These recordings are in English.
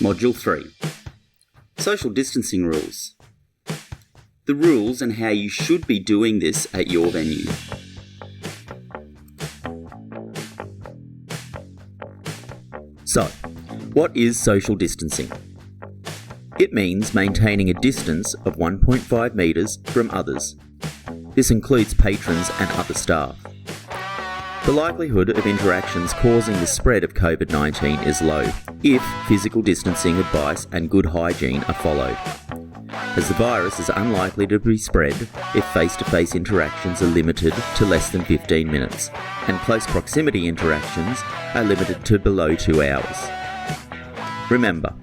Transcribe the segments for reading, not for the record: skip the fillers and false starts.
Module 3. Social Distancing Rules. The rules and how you should be doing this at your venue. So, what is social distancing? It means maintaining a distance of 1.5 metres from others. This includes patrons and other staff. The likelihood of interactions causing the spread of COVID-19 is low if physical distancing advice and good hygiene are followed, as the virus is unlikely to be spread if face-to-face interactions are limited to less than 15 minutes and close proximity interactions are limited to below 2 hours. Remember,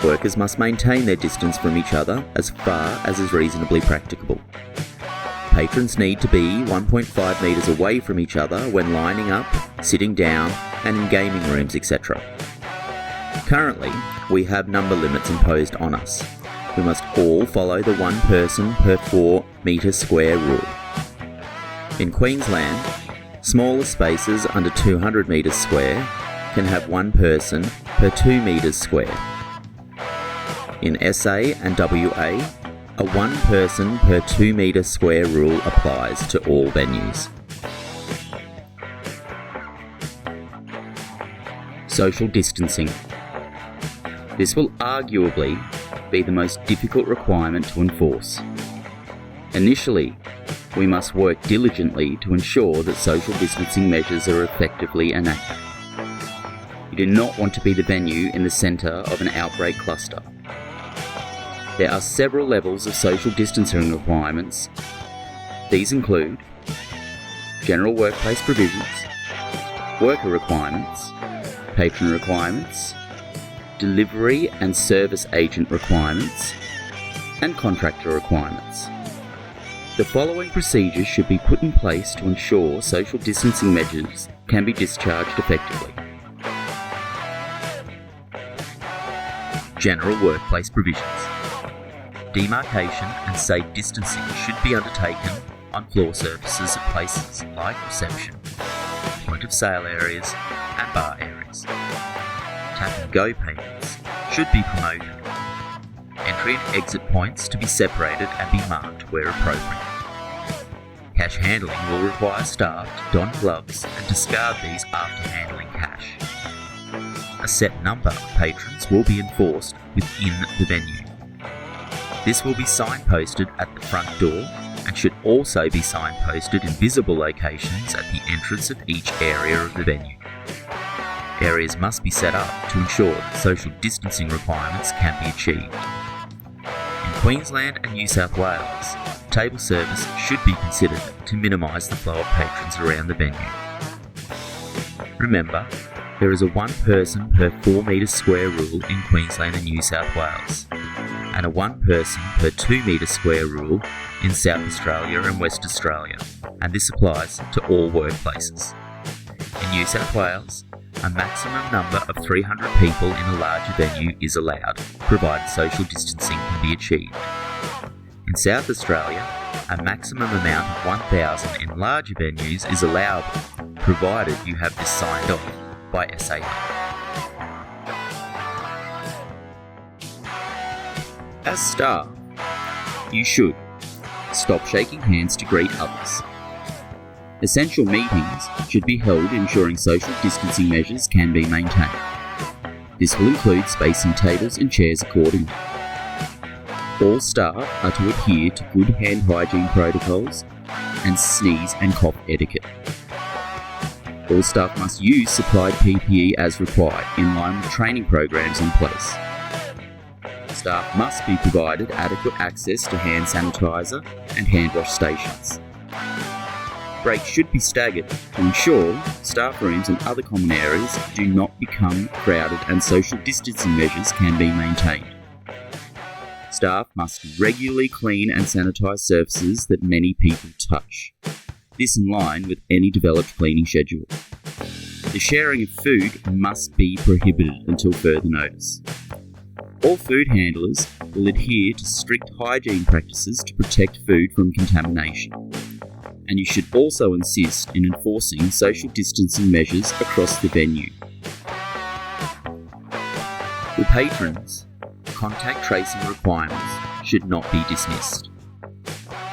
workers must maintain their distance from each other as far as is reasonably practicable. Patrons need to be 1.5 metres away from each other when lining up, sitting down, and in gaming rooms, etc. Currently, we have number limits imposed on us. We must all follow the 1 person per 4 metre square rule. In Queensland, smaller spaces under 200 metres square can have 1 person per 2 metres square. In SA and WA, a 1 person per 2 metre square rule applies to all venues. Social distancing. This will arguably be the most difficult requirement to enforce. Initially, we must work diligently to ensure that social distancing measures are effectively enacted. You do not want to be the venue in the centre of an outbreak cluster. There are several levels of social distancing requirements. These include general workplace provisions, worker requirements, patron requirements, delivery and service agent requirements, and contractor requirements. The following procedures should be put in place to ensure social distancing measures can be discharged effectively. General workplace provisions. Demarcation and safe distancing should be undertaken on floor surfaces at places like reception, point of sale areas and bar areas. Tap and go payments should be promoted. Entry and exit points to be separated and be marked where appropriate. Cash handling will require staff to don gloves and discard these after handling cash. A set number of patrons will be enforced within the venue. This will be signposted at the front door and should also be signposted in visible locations at the entrance of each area of the venue. Areas must be set up to ensure that social distancing requirements can be achieved. In Queensland and New South Wales, table service should be considered to minimise the flow of patrons around the venue. Remember, there is a 1 person per 4 metres square rule in Queensland and New South Wales, and a 1 person per 2 metre square rule in South Australia and West Australia, and this applies to all workplaces. In New South Wales, a maximum number of 300 people in a larger venue is allowed, provided social distancing can be achieved. In South Australia, a maximum amount of 1,000 in larger venues is allowed, provided you have this signed off by SA. As staff, you should stop shaking hands to greet others. Essential meetings should be held ensuring social distancing measures can be maintained. This will include spacing tables and chairs accordingly. All staff are to adhere to good hand hygiene protocols and sneeze and cough etiquette. All staff must use supplied PPE as required in line with training programs in place. Staff must be provided adequate access to hand sanitizer and hand wash stations. Breaks should be staggered to ensure staff rooms and other common areas do not become crowded and social distancing measures can be maintained. Staff must regularly clean and sanitize surfaces that many people touch. This in line with any developed cleaning schedule. The sharing of food must be prohibited until further notice. All food handlers will adhere to strict hygiene practices to protect food from contamination. And you should also insist in enforcing social distancing measures across the venue. For patrons, contact tracing requirements should not be dismissed.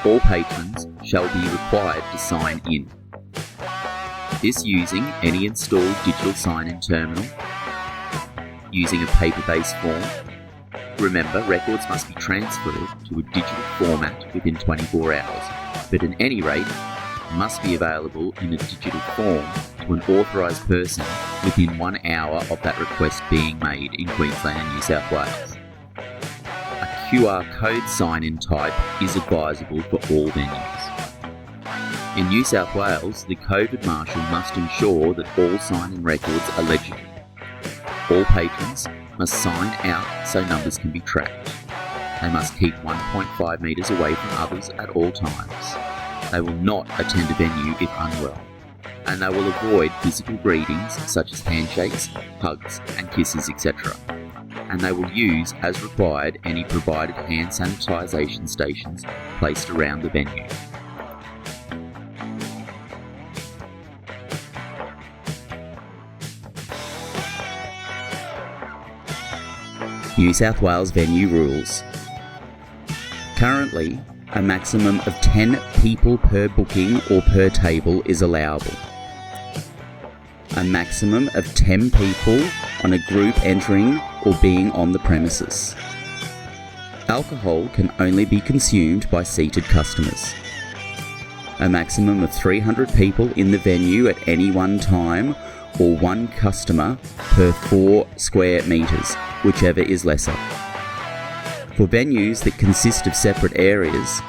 All patrons shall be required to sign in. This using any installed digital sign-in terminal, using a paper-based form. Remember, records must be transferred to a digital format within 24 hours, but at any rate, must be available in a digital form to an authorised person within 1 hour of that request being made in Queensland and New South Wales. A QR code sign-in type is advisable for all venues. In New South Wales, the COVID Marshal must ensure that all sign-in records are legible. All patrons must sign out so numbers can be tracked. They must keep 1.5 metres away from others at all times. They will not attend a venue if unwell, and they will avoid physical greetings such as handshakes, hugs and kisses, etc. And they will use, as required, any provided hand sanitisation stations placed around the venue. New South Wales Venue Rules. Currently, a maximum of 10 people per booking or per table is allowable. A maximum of 10 people on a group entering or being on the premises. Alcohol can only be consumed by seated customers. A maximum of 300 people in the venue at any one time, or one customer per 4 square metres, whichever is lesser. For venues that consist of separate areas,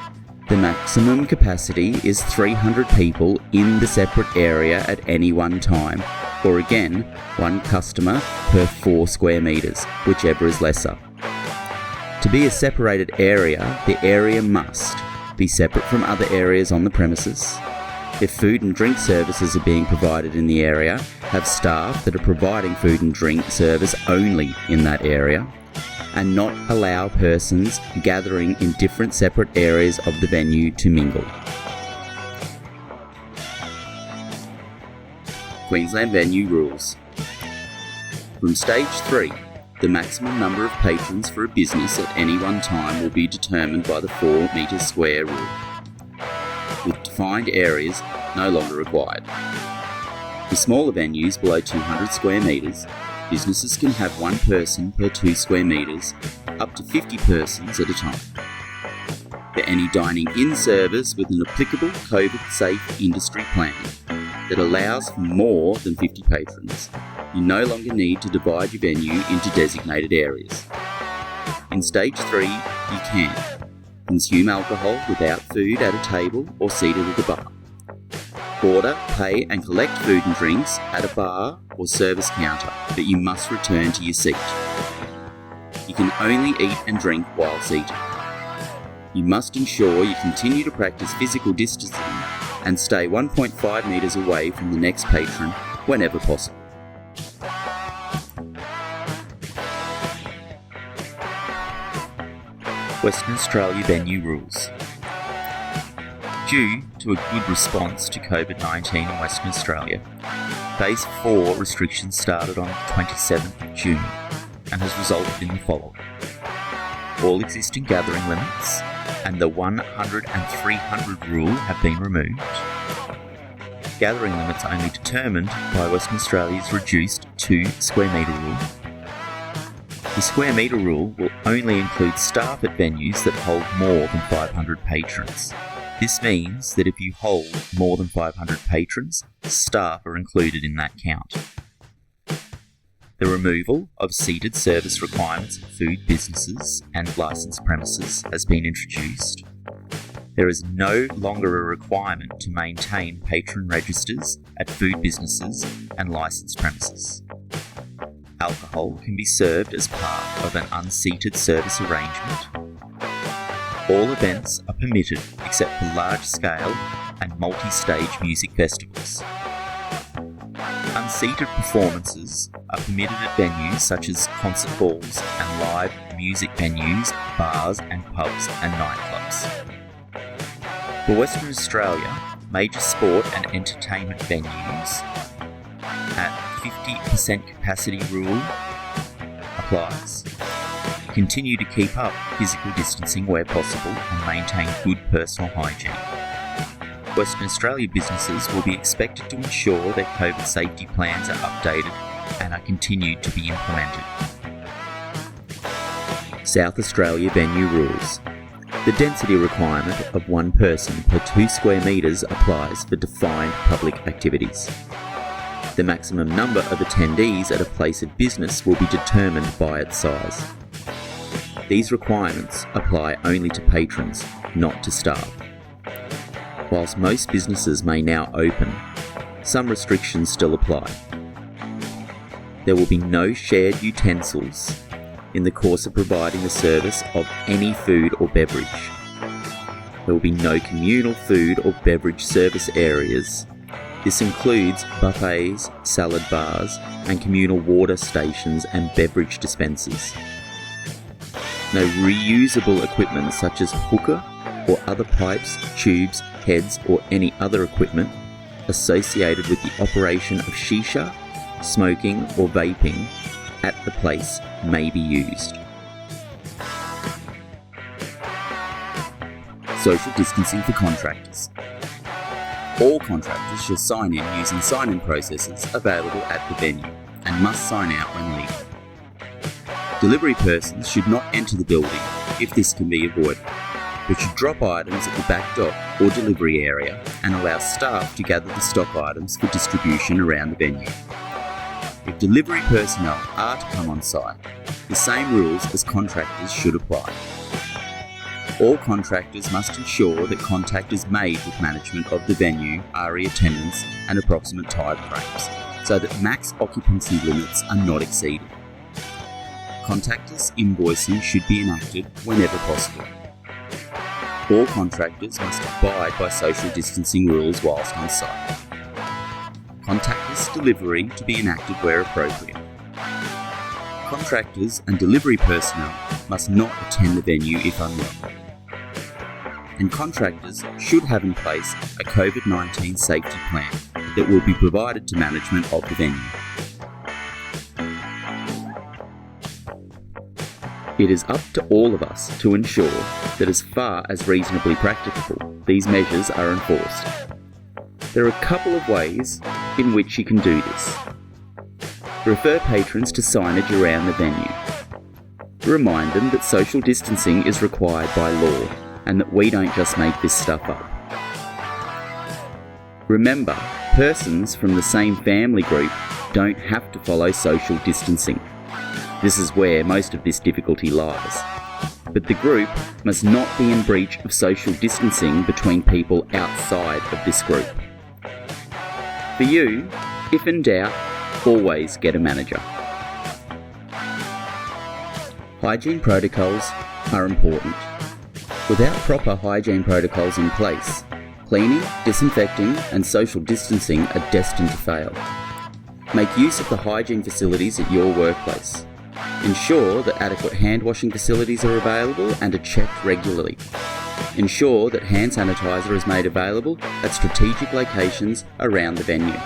the maximum capacity is 300 people in the separate area at any one time, or again, one customer per 4 square metres, whichever is lesser. To be a separated area, the area must be separate from other areas on the premises. If food and drink services are being provided in the area, have staff that are providing food and drink service only in that area, and not allow persons gathering in different separate areas of the venue to mingle. Queensland Venue Rules. From Stage 3, the maximum number of patrons for a business at any one time will be determined by the 4 metres square rule, with defined areas no longer required. For smaller venues below 200 square metres, businesses can have 1 person per 2 square metres, up to 50 persons at a time. For any dining-in service with an applicable COVID-safe industry plan that allows for more than 50 patrons, you no longer need to divide your venue into designated areas. In Stage 3, you can consume alcohol without food at a table or seated at a bar. Order, pay and collect food and drinks at a bar or service counter, but you must return to your seat. You can only eat and drink while seated. You must ensure you continue to practice physical distancing and stay 1.5 metres away from the next patron whenever possible. Western Australia Venue Rules. Due to a good response to COVID-19 in Western Australia, Phase 4 restrictions started on the 27th of June and has resulted in the following. All existing gathering limits and the 100 and 300 rule have been removed. Gathering limits only determined by Western Australia's reduced 2 square metre rule. The square metre rule will only include staff at venues that hold more than 500 patrons. This means that if you hold more than 500 patrons, staff are included in that count. The removal of seated service requirements for food businesses and licensed premises has been introduced. There is no longer a requirement to maintain patron registers at food businesses and licensed premises. Alcohol can be served as part of an unseated service arrangement. All events are permitted except for large-scale and multi-stage music festivals. Unseated performances are permitted at venues such as concert halls and live music venues, bars and pubs and nightclubs. For Western Australia, major sport and entertainment venues at 50% capacity rule are applies. Continue to keep up physical distancing where possible and maintain good personal hygiene. Western Australia businesses will be expected to ensure their COVID safety plans are updated and are continued to be implemented. South Australia Venue Rules. The density requirement of one person per 2 square metres applies for defined public activities. The maximum number of attendees at a place of business will be determined by its size. These requirements apply only to patrons, not to staff. Whilst most businesses may now open, some restrictions still apply. There will be no shared utensils in the course of providing the service of any food or beverage. There will be no communal food or beverage service areas. This includes buffets, salad bars, and communal water stations and beverage dispensers. No reusable equipment such as hookah or other pipes, tubes, heads, or any other equipment associated with the operation of shisha, smoking, or vaping at the place may be used. Social distancing for contractors. All contractors shall sign in using sign-in processes available at the venue and must sign out when leaving. Delivery persons should not enter the building if this can be avoided, but should drop items at the back dock or delivery area and allow staff to gather the stock items for distribution around the venue. If delivery personnel are to come on site, the same rules as contractors should apply. All contractors must ensure that contact is made with management of the venue, RE attendance and approximate time frames, so that max occupancy limits are not exceeded. Contactless invoicing should be enacted whenever possible. All contractors must abide by social distancing rules whilst on site. Contactless delivery to be enacted where appropriate. Contractors and delivery personnel must not attend the venue if unwell. And contractors should have in place a COVID-19 safety plan that will be provided to management of the venue. It is up to all of us to ensure that as far as reasonably practicable, these measures are enforced. There are a couple of ways in which you can do this. Refer patrons to signage around the venue. Remind them that social distancing is required by law and that we don't just make this stuff up. Remember, persons from the same family group don't have to follow social distancing. This is where most of this difficulty lies. But the group must not be in breach of social distancing between people outside of this group. For you, if in doubt, always get a manager. Hygiene protocols are important. Without proper hygiene protocols in place, cleaning, disinfecting and social distancing are destined to fail. Make use of the hygiene facilities at your workplace. Ensure that adequate hand washing facilities are available and are checked regularly. Ensure that hand sanitizer is made available at strategic locations around the venue.